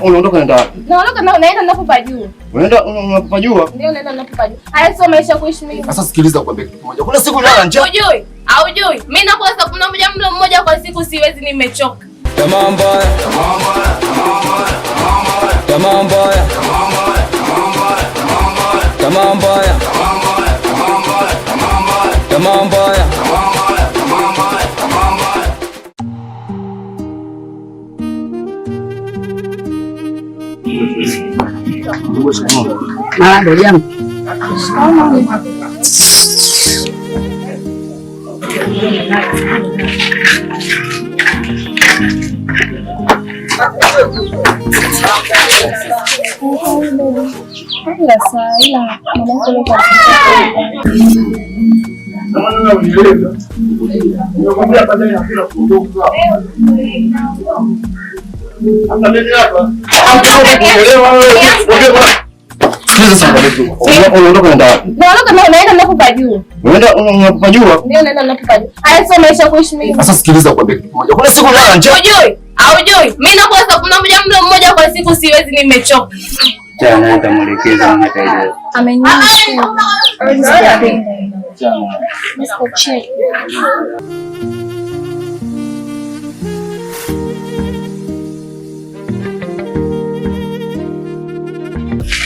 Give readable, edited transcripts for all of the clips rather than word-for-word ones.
Unaondoka naenda wapi? Naondoka naenda ninapopajua. Unaenda unapopajua? Ndio naenda ninapopajua. Haya sio maisha kuishi mimi. Sasa sikiliza kwambie kitu kimoja. Kuna siku nilala njaa. Hujui? Haujui. Mimi nakula saa 11 mlo mmoja kwa siku siwezi nimechoka. Tamaa mbaya. Tamaa mbaya. Tamaa mbaya. Tamaa mbaya. Ndio jambo. Unaondoka naenda wapi? Naondoka naenda ninapopajua. Unaenda unapopajua? Ndio naenda ninapopajua. Haya sio maisha kuishi mimi. Sasa sikiliza kwambie kitu kimoja. Kuna siku nilala njaa. Hujui? Haujui. Mimi nakula saa 11 mlo mmoja kwa siku siwezi nimechoka. Jana nitamuelekeza mtaje. Amenyosha.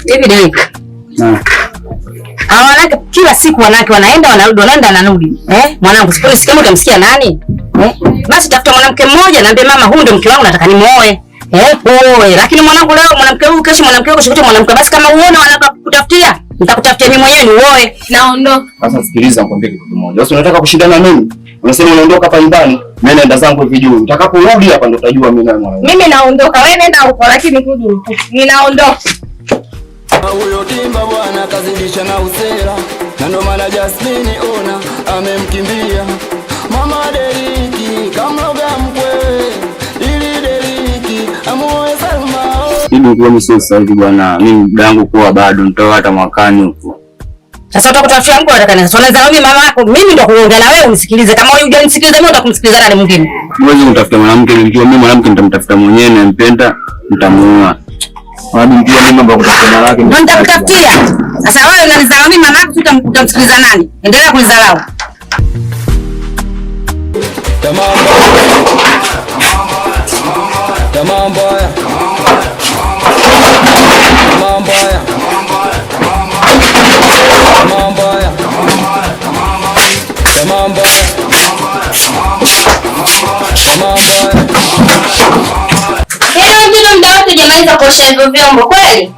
Hivi Derek. Wanawake kila siku wanawake wanaenda wanarudi wanaenda wanarudi. Mwanangu sipolisi kama utamsikia nani? Basi tafuta mwanamke mmoja naambie mama huyu ndio mke wangu nataka nimuoe. Oe, lakini mwanangu leo mwanamke huyu kesho mwanamke huyu kesho mwanamke basi kama uone wanakutafutia nitakutafutia mimi mwenyewe niuoe. Naondoka. Sasa sikiliza nikwambie kitu kimoja. Wewe unataka kushindana mimi? Unasema unaondoka hapa nyumbani, mimi naenda zangu hivi juu. Nitakaporudi hapa ndo utajua mimi na mwanangu. Mimi naondoka, wewe nenda huko lakini kurudi huko. Ninaondoka. Huyo Timba bwana kazidisha na usela. Na ndo maana Jasmine ona amemkimbia. Mama Deriki kamloga mkwe. Ili Deriki amuoe Salma. Hivi kwa mimi sasa hivi bwana, mimi dangu kuwa bado nitoa hata mwakani huko. Sasa utakutafutia mko unataka nini? Unaweza mimi mama yako, mimi ndo kuongea na wewe unisikilize. Kama wewe hujanisikiliza mimi utakumsikiliza nani mwingine? Mwezi utafuta mwanamke nikiwa mimi mwanamke nitamtafuta mwenyewe nampenda, nitamuoa. Hadi ndio mimi mambo kutafuta mwanamke. Ndio nitakutafutia. Sasa wewe unanizarau mimi mama yako utamsikiliza nani? Endelea kunizarau. Tamaa mbaya. Tamaa mbaya. Tamaa mbaya. Tamaa mbaya. Tamaa mbaya. Tamaa mbaya. Leo ndio muda wote jamaliza kuosha hivyo vyombo kweli?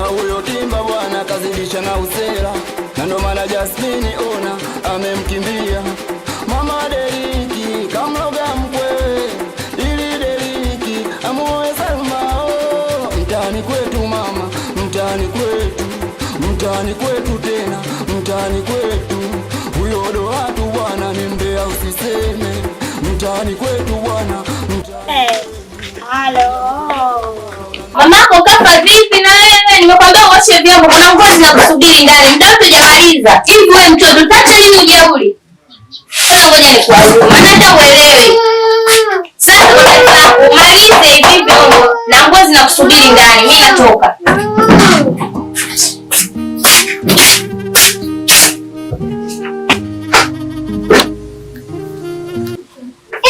Huyo Timba bwana kazidisha na usela. Na ndo maana Jasmine ona amemkimbia. Mama Deriki kamloga mkwe. Ili Deriki amuoe Salma. Mtaani kwetu mama, mtaani kwetu. Mtaani kwetu tena, mtaani kwetu. Huyo ndo watu bwana ni mbea usiseme. Mtaani kwetu bwana. Halo. Mamako kafa vipi na wewe? Nimekwambia uoshe vyombo, kuna ngozi za kusubiri ndani. Mtoto hajamaliza. Hivi wewe mtoto utacha nini ujeuri? Sasa ngoja nikuaulize. Maana hata uelewe. Sasa ngoja umalize hivi vyombo na ngozi na kusubiri ndani. Mimi natoka.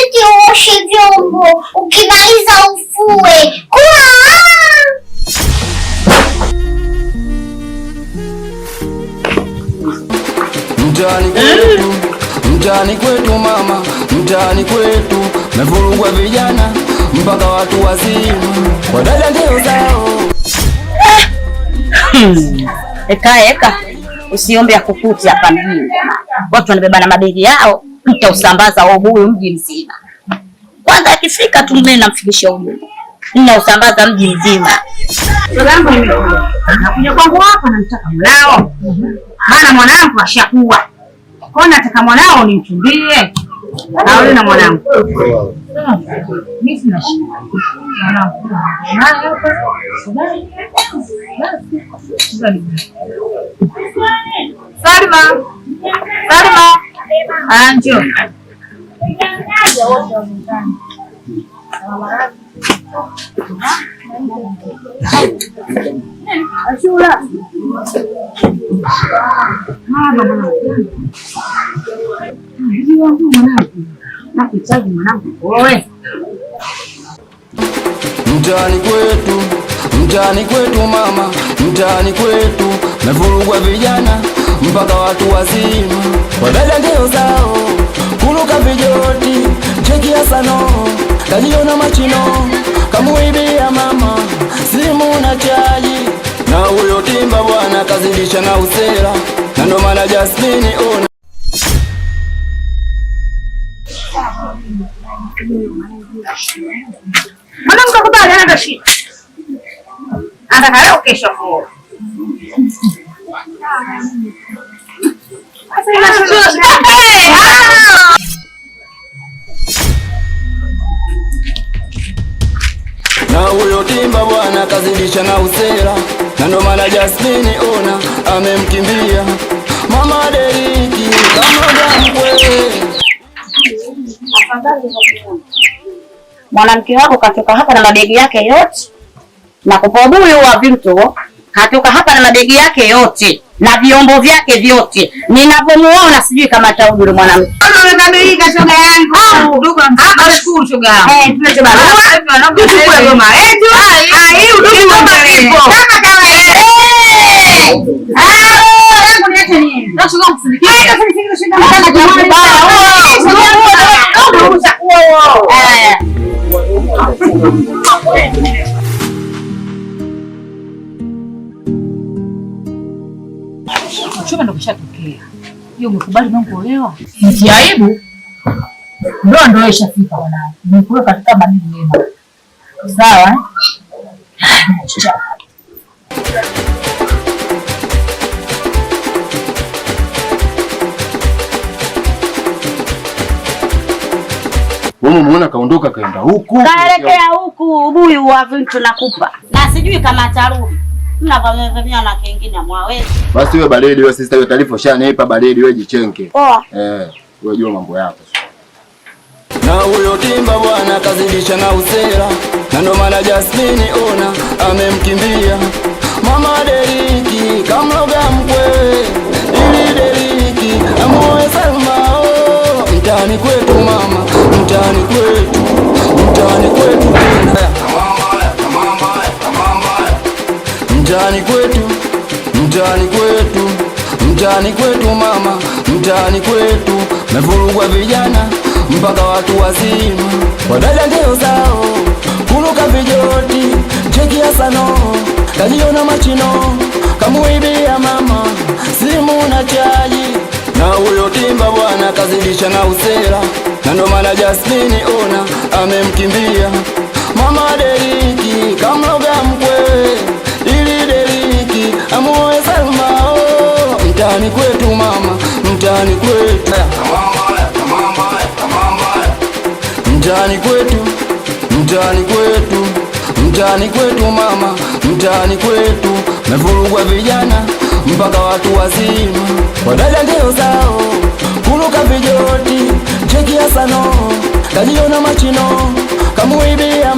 Eti uoshe vyombo, ukimaliza ufue. Mtaani kwetu, mtaani kwetu mama, mtaani kwetu mevurugwa vijana mpaka watu wazima. Wadada ndio zao. Eka usiombe akukuti hapa mjini. Watu wanabeba na mabegi yao, utausambaza huyu mji mzima. Kwanza Akifika tu mimi namfikishia ujumbe. Ninausambaza mji mzima. Mwanangu nimekuja. Nakuja kwangu hapa nataka mlao. Maana mwanangu ashakuwa. Kwa nataka mwanao nimchumbie. Na wewe na mwanangu. Mimi sina shida. Mwanangu. Salma. Salma. Anjo. Ashura. Mtaani kwetu mama, mtaani kwetu mevurugwa vijana mpaka watu wazima. Wadada ndio zao kuruka vijoti, cheki ya sano kajiona machino, kamuibia mama simu na chaji. Na huyo Timba bwana kazidisha na usela, na ndo maana Jasmine ona mwanangu kakubali ana shida. Anataka leo kesho kwa. na huyo Timba bwana kazidisha na usela, na ndo maana Jasmine ona amemkimbia mama Deriki kama mkwe. Mwanamke wako katoka hapa na mabegi yake yote na kupobuyu wa vitu, katoka hapa na mabegi yake yote na vyombo vyake vyote. Ninavyomuona sijui kama tauduru mwanamke. Umekamilika shoga yangu. Ndugu hapa shukuru shoga yangu. Tulete barua. Tuchukue goma yetu. Hii ndugu wangu. Kama kawaida. Yangu niache nini? Ndio shoga kusindikiza. Kusindikiza shoga kama jamani baya. Chuma ndo kishatokea. Hiyo umekubali mambo kuolewa? Ni aibu. Ndio ishafika bwana. Nimekuwa katika badili mema. Sawa? Wewe umeona kaondoka kaenda huku. Kaelekea huku ubuyu wa vitu nakupa. Na sijui kama atarudi. Mnavamia na kingine mwawezi. Basi wewe baridi wewe sister hiyo taarifa shanipa baridi wewe jichenke. Poa. Wewe jua mambo yako. Na huyo Timba bwana kazidisha na usela, na ndo maana Jasmine ona amemkimbia mama Deriki kamloga mkwe, ili Deriki amoe Salma. Mtaani kwetu mama, mtaani kwetu, mtaani kwetu mtaani kwetu, mtaani kwetu, mtaani kwetu mama, mtaani kwetu mevurugwa vijana mpaka watu wazima. Wadada ndio zao kuruka vijoti, cheki ya sano kajiona machino, kamuibia mama simu na chaji. Na huyo Timba bwana kazidisha na usela, na ndo maana Jasmine ona amemkimbia mama Deriki kamloga mkwe, ili Deriki amoe Salma. Mtaani kwetu mama, mtaani kwetu, mtaani kwetu, mtaani kwetu, mtaani kwetu mama, mtaani kwetu mevurugwa vijana mpaka watu wazima. Wadada ndio zao kuruka vijoti, cheki ya sano kajiona machino, kamuibia